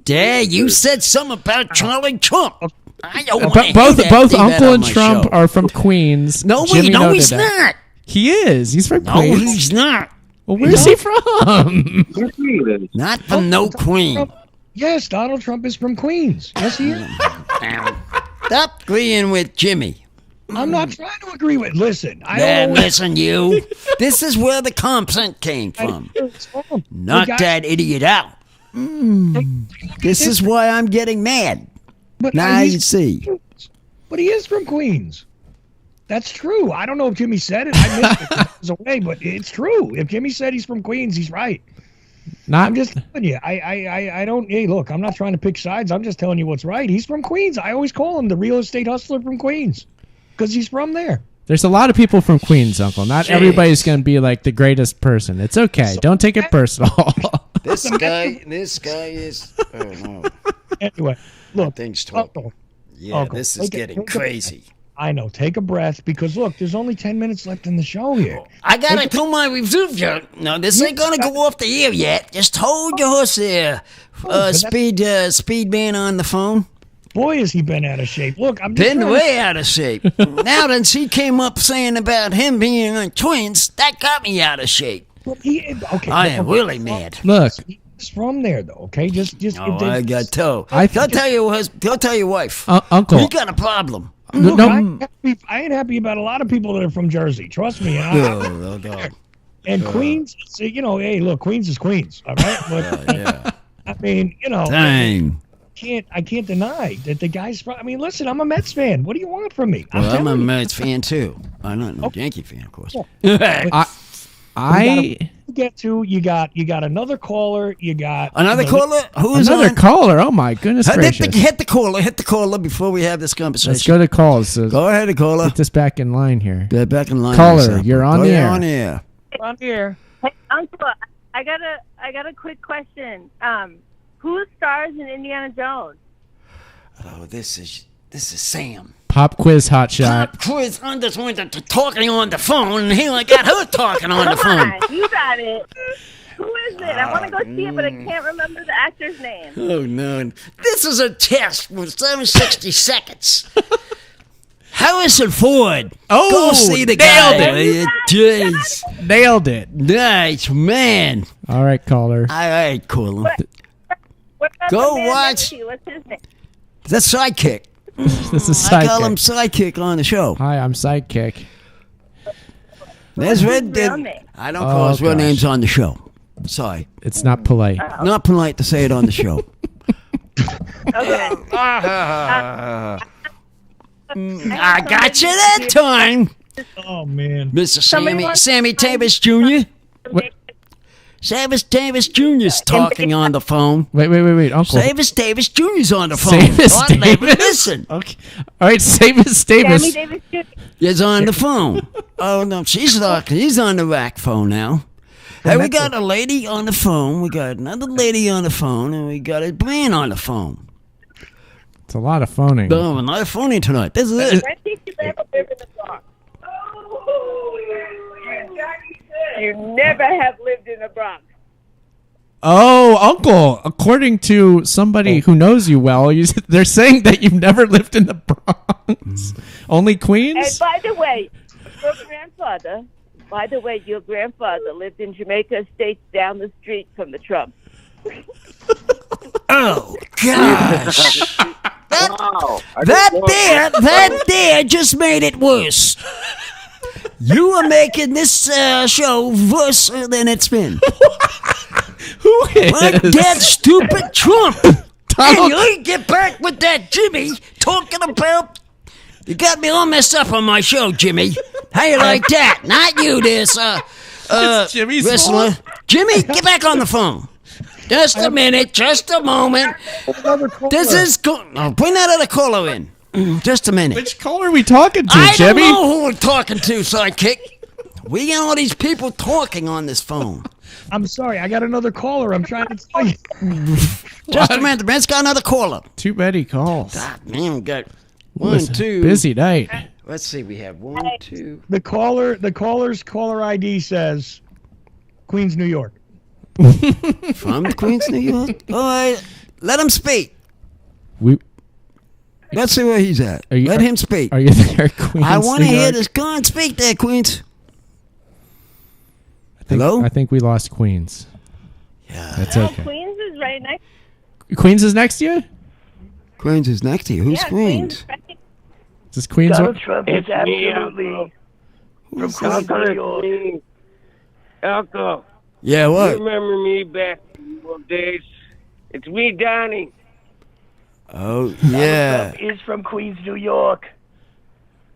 Yeah, you said something about Charlie Trump. I don't both Uncle and Trump are from Queens. No, he's not. He is. He's from Queens. No, he's not. Well, where's he from? Not from no Queen. Yes, Donald Trump is from Queens. Yes, he is. Stop agreeing with Jimmy. I'm not trying to agree with. Listen, listen, you. This is where the consent came from. Knock that idiot out. This is why I'm getting mad. But now you see. But he is from Queens. That's true. I don't know if Jimmy said it. I missed it 'cause I was away, but it's true. If Jimmy said he's from Queens, he's right. I'm just telling you. I don't. Hey, look, I'm not trying to pick sides. I'm just telling you what's right. He's from Queens. I always call him the real estate hustler from Queens because he's from there. There's a lot of people from Queens, Uncle. Not everybody's going to be like the greatest person. It's okay. Don't take it personal. This guy is. Oh no. Anyway, look, things talk. Uncle, this is getting crazy. I know. Take a breath because look, there's only 10 minutes left in the show here. I gotta do my review. No, this ain't gonna go off the air yet. Just hold your horse there. Speed man on the phone. Boy, has he been out of shape. Look, I'm been way out of shape. Now that he came up saying about him being on twins, that got me out of shape. I am really mad. Look. He's from there, though. Okay, just. I got to. Go tell your wife, Uncle. We got a problem. Look, I ain't happy about a lot of people that are from Jersey. Trust me. And Queens, hey, look, Queens is Queens, all right? But, I mean, Dang. I can't deny that the guy's. I mean, listen, I'm a Mets fan. What do you want from me? I'm a Mets fan too. I'm not a Yankee fan, of course. You got another caller. You got another caller. Who's another on? caller? Oh my goodness gracious! Hit the caller before we have this conversation. Let's go to calls. So go ahead, caller. Get this back in line here. Get back in line. Caller, you're on the air. On the air. Hey, Uncle, I got a quick question. Who stars in Indiana Jones? Oh, this is Sam. Pop quiz hotshot. Pop quiz. I'm just talking on the phone, and he got her talking on the phone. You got it. Who is it? I want to go see it, but I can't remember the actor's name. Oh no! This is a test with 760 seconds. Harrison Ford. Oh, go see the guy. Nailed it. Jeez. Nailed it. Nice, man. All right, caller. All right, caller. Go watch. What's his name? That's Sidekick. This is Sidekick. I call him Sidekick on the show. Hi, I'm Sidekick. There's Red. I don't call his real names on the show. Sorry. It's not polite. Not polite to say it on the show. Okay. I got you that time. Oh man, Mr. Sammy Davis Jr. Savis Davis Jr.'s talking on the phone. Wait, Uncle. Savis Davis Jr.'s on the phone. Savis Davis? Listen. Okay. All right, Savis Davis. Sammy Davis Jr. Is on the phone. Oh, no, she's talking. He's on the rack phone now. Hey, we got a lady on the phone. We got another lady on the phone. And we got a man on the phone. It's a lot of phoning. Oh, a lot of phoning tonight. This is it. When did you ever live in the Bronx? You never have lived in the Bronx. Oh, Uncle, according to somebody who knows you well, they're saying that you've never lived in the Bronx. Only Queens? And by the way, your grandfather lived in Jamaica Estates down the street from the Trumps. Oh, gosh. That there just made it worse. You are making this show worse than it's been. Who is? Like that stupid Trump. And you get back with that Jimmy talking about... You got me all messed up on my show, Jimmy. How you like that? Not you, this Jimmy's wrestler. Jimmy, get back on the phone. Just a minute, just a moment. This is... bring that other caller in. Just a minute. Which caller are we talking to, I Jimmy? don't know who we're talking to, Sidekick. We got all these people talking on this phone. I'm sorry, I got another caller. I'm trying to tell you. Just a minute, the man's got another caller. Too many calls. God, man, we got one, two. Busy night. Let's see, we have 1, 2. The caller's caller ID says Queens, New York. From Queens, New York? All right, let him speak. Let's see where he's at. Let him speak. Are you there, Queens? I want to hear this. Go on, speak there, Queens. Hello? I think we lost Queens. Yeah. That's okay. Queens is right next. Queens is next to you? Queens is next to you. Who's Queens? Right. Is this Queens? Donald Trump is absolutely from Queens, New York. Alco. Yeah, what? You remember me back in the old days? It's me, Donnie. Oh, yeah. Trump is from Queens, New York.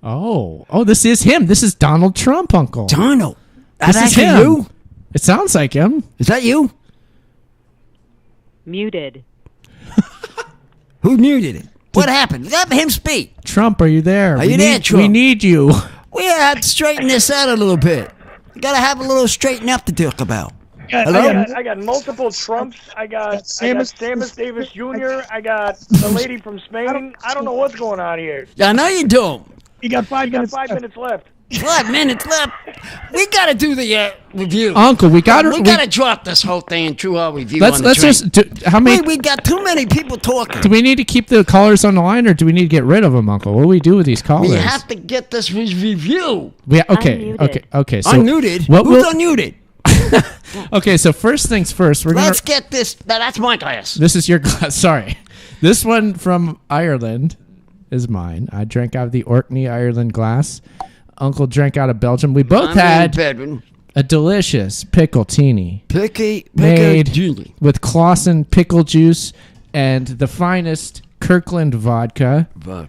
Oh, this is him. This is Donald Trump, Uncle. Donald. This is him. You? It sounds like him. Is that you? Muted. Who muted it? What happened? Let him speak. Trump, are you there? Are you there, Trump? We need you. We have to straighten this out a little bit. We got to have a little straighten up to talk about. I got multiple Trumps. I got Savis Davis Jr. I got the lady from Spain. I don't know what's going on here. I know you do. You got 5 minutes. 5 minutes left. 5 minutes left. We got to do the review. Uncle, we got to drop this whole thing and do our review. Let's just how many? We got too many people talking. Do we need to keep the callers on the line, or do we need to get rid of them, Uncle? What do we do with these callers? We have to get this review. Okay. So unmuted. Who's unmuted? Okay, so first things first. Let's get this. That's my glass. This is your glass. Sorry. This one from Ireland. is mine. I drank out of the Orkney, Ireland glass. Uncle drank out of Belgium. We both had a delicious pickletini. Made with Clausen pickle juice and the finest Kirkland vodka. The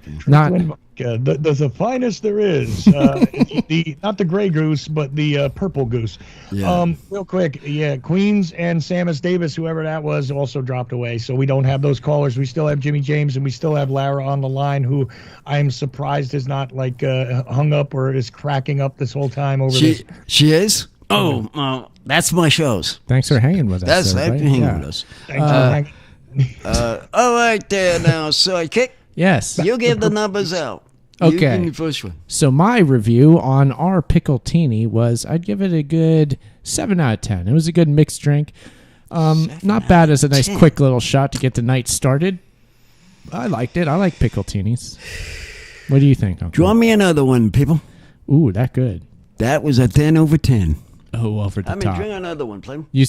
finest there is. Not the gray goose, but the purple goose. Yeah. Real quick, Queens and Savis Davis, whoever that was, also dropped away. So we don't have those callers. We still have Jimmy James, and we still have Lara on the line, who I'm surprised is not hung up or is cracking up this whole time over this. She is? Oh, that's my shows. Thanks for hanging with us. Thanks for hanging with us. Thanks for hanging. All right there now, sidekick. Yes. You give the numbers out. Okay. You give me the first one. So my review on our pickletini was I'd give it a good 7 out of 10. It was a good mixed drink. Not bad as a nice quick little shot to get the night started. I liked it. I like pickletinis. What do you think, Uncle? Draw me another one, people. Ooh, that good. That was a 10 over 10. Oh, over the top. Drink another one, please. You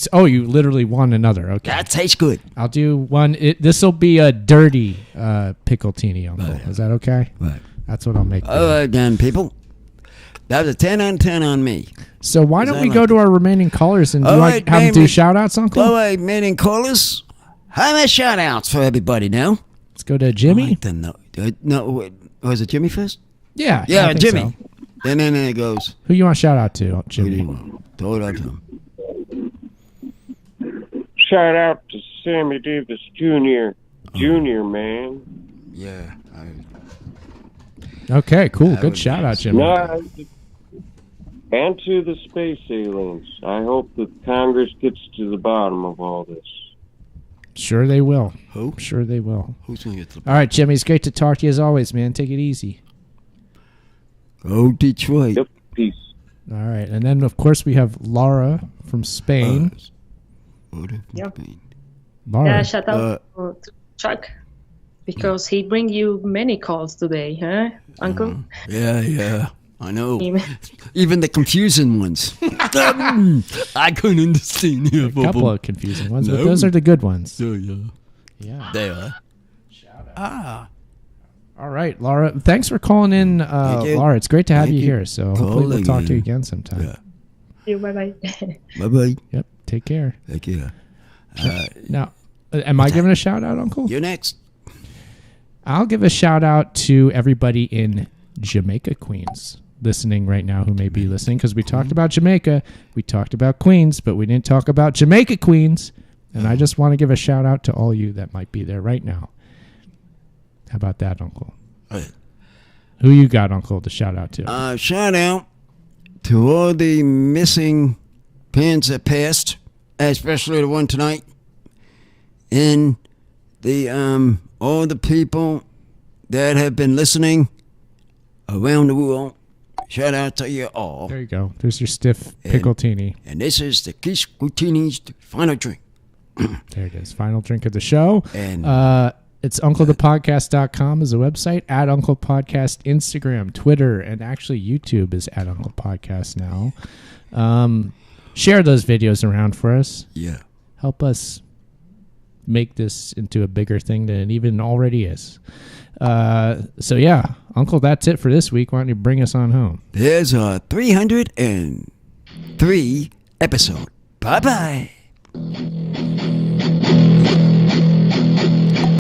literally won another. Okay. That tastes good. I'll do one. This will be a dirty pickletini, Uncle. Is that okay? Right. That's what I'll make. All right, then, people. That was a 10 on 10 on me. So why don't we go to our remaining callers and have them do shout-outs, Uncle? All right, remaining callers. How many shout-outs for everybody now? Let's go to Jimmy. No, was it Jimmy first? Yeah. Yeah, Jimmy. So. And then it goes. Who you want to shout out to, Jimmy? Throw it out to him. Shout out to Sammy Davis Jr. Junior, man. Yeah. Okay, cool. Good shout out, Jimmy. And to the space aliens. I hope that Congress gets to the bottom of all this. Sure they will. Who? Sure they will. Who's going to get to the bottom? All right, Jimmy. It's great to talk to you as always, man. Take it easy. Go Detroit. Yep. Peace. All right. And then, of course, we have Laura from Spain. Yep. Laura. Yeah, shout out to Chuck. Because he bring you many calls today, huh, Uncle? Yeah. I know. Even the confusing ones. I couldn't understand. A couple of confusing ones, but those are the good ones. Yeah. They are. All right, Laura. Thanks for calling in, Laura. It's great to have you here. So hopefully we'll talk to you again sometime. Yeah. You, bye-bye. Bye-bye. Yep. Take care. Take care. Now, am I giving a shout-out, Uncle? You're next. I'll give a shout-out to everybody in Jamaica, Queens, listening right now who may be listening, because we talked about Jamaica, we talked about Queens, but we didn't talk about Jamaica, Queens. And I just want to give a shout-out to all you that might be there right now. How about that, Uncle? Right. Who you got, Uncle, to shout out to? Shout out to all the missing pins that passed, especially the one tonight, and the all the people that have been listening around the world. Shout out to you all. There you go. There's your stiff pickletini. And this is the Pickletini's final drink. There it is. Final drink of the show. And it's unclethepodcast.com is the website. At Uncle Podcast, Instagram, Twitter, and actually YouTube is at Uncle Podcast now. Share those videos around for us. Yeah. Help us make this into a bigger thing than it even already is. So yeah, Uncle, that's it for this week. Why don't you bring us on home? There's a 303 episode. Bye-bye.